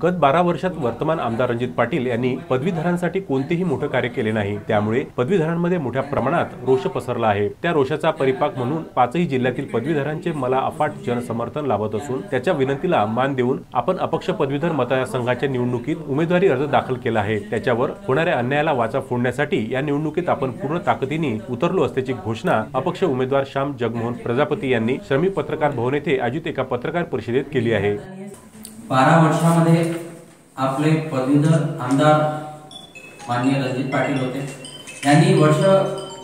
गत 12 वर्षात वर्तमान आमदार रणजित पाटील यांनी पदवीधरांसाठी कोणतेही मोठे कार्य केले नाही। त्यामुळे पदवीधरांमध्ये मोठ्या प्रमाणात रोष पसरला आहे। त्या रोषाचा परिपाक म्हणून पाचही जिल्ह्यातील पदवीधरांचे मला अफाट जनसमर्थन लाभत असून त्याच्या विनंतीला मान देऊन आपण अपक्ष पदवीधर मतदारसंघाच्या निवडणुकीत उमेदवारी अर्ज दाखल केला आहे। त्याच्यावर होणाऱ्या अन्यायाला वाचा फोडण्यासाठी या निवडणुकीत आपण पूर्ण ताकदीने उतरलो असल्याची घोषणा अपक्ष उमेदवार श्याम जगमोहन प्रजापती यांनी श्रमिक पत्रकार भवन येथे आयोजित एका पत्रकार परिषदेत केली आहे। 12 वर्षामध्ये आपले पदवीधर आमदार माननीय रणजित पाटील होते। यांनी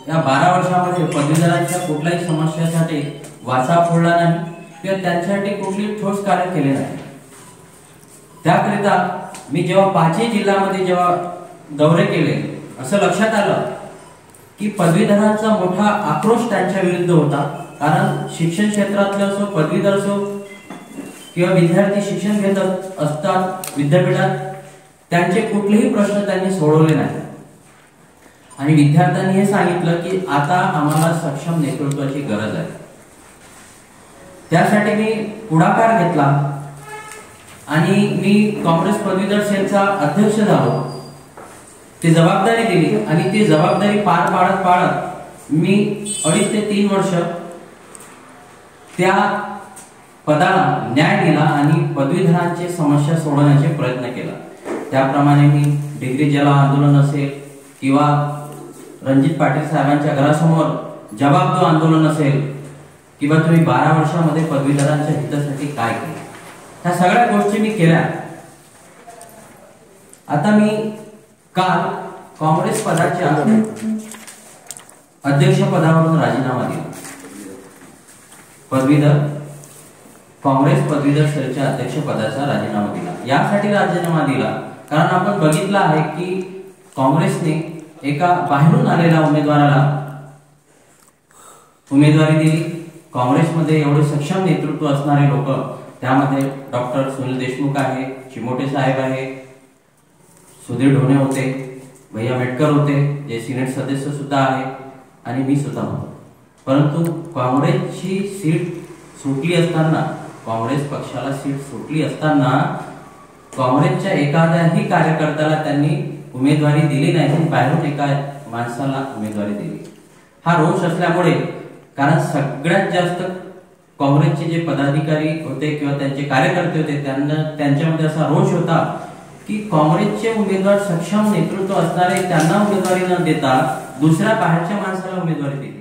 या 12 वर्षामध्ये पदवीधरांच्या कुठल्याही समस्यासाठी वाचा फोडला नाही किंवा त्यांच्यासाठी कुठलीही ठोस कार्य केले नाही। त्याकरिता मी जेव्हा पाचही जिल्ह्यामध्ये जेव्हा दौरे केले असं लक्षात आलं की पदवीधरांचा मोठा आक्रोश त्यांच्या विरुद्ध होता। कारण शिक्षण क्षेत्रातले असो, पदवीधर असो किंवा विद्यार्थी शिक्षण घेत असतात विद्यापीठात, त्यांचे कुठलेही प्रश्न त्यांनी सोडवले नाही। आणि विद्यार्थ्यांनी हे सांगितलं की आता आम्हाला सक्षम नेतृत्वाची गरज आहे। त्यासाठी मी पुढाकार घेतला आणि मी काँग्रेस पदवीधर सेलचा अध्यक्ष झालो। ती जबाबदारी दिली आणि ती जबाबदारी पार पाडत मी 2.5 ते 3 वर्ष त्या पदाला न्याय दिला आणि पदवीधरांची समस्या सोडवण्याचे प्रयत्न केला। त्याप्रमाणे मी डिग्री जलाव आंदोलन असेल किंवा रणजित पाटील साहेबांच्या घरासमोर जवाब दो आंदोलन असेल किंवा तुम्ही 12 वर्षामध्ये पदवीधरांच्या हितासाठी काय केले, ह्या सगळ्या गोष्टी मी केल्या। आता मी काल काँग्रेस पदाच्या अध्यक्ष पदावरून राजीनामा दिला। काँग्रेस पदवीधर सेलच्या अध्यक्ष पदाचा राजीनामा दिला। यासाठी राजीनामा दिला कारण आपण बघितलं आहे की काँग्रेसने एका बाहेरून आलेल्या उमेदवाराला उमेदवारी दिली। काँग्रेसमध्ये एवढे सक्षम नेतृत्व असणारे लोक, त्यामध्ये डॉक्टर सुनील देशमुख आहे, चिमोटे साहेब आहे, सुधीर ढोणे होते, भैया मेटकर होते, जे सिनेट सदस्य सुद्धा आहे आणि मी सुद्धा होतो। परंतु काँग्रेसची सीट सुटली असताना, काँग्रेस पक्षाला सीट सुटली असताना काँग्रेसच्या एखाद्याही कार्यकर्त्याला त्यांनी उमेदवारी दिली नाही, बाहेरून एका माणसाला उमेदवारी दिली। हा रोष असल्यामुळे, कारण सगळ्यात जास्त काँग्रेसचे जे पदाधिकारी होते किंवा त्यांचे कार्यकर्ते होते त्यांच्यामध्ये असा रोष होता की काँग्रेसचे उमेदवार सक्षम नेतृत्व असणारे त्यांना उमेदवारी न देता दुसऱ्या बाहेरच्या माणसाला उमेदवारी दिली।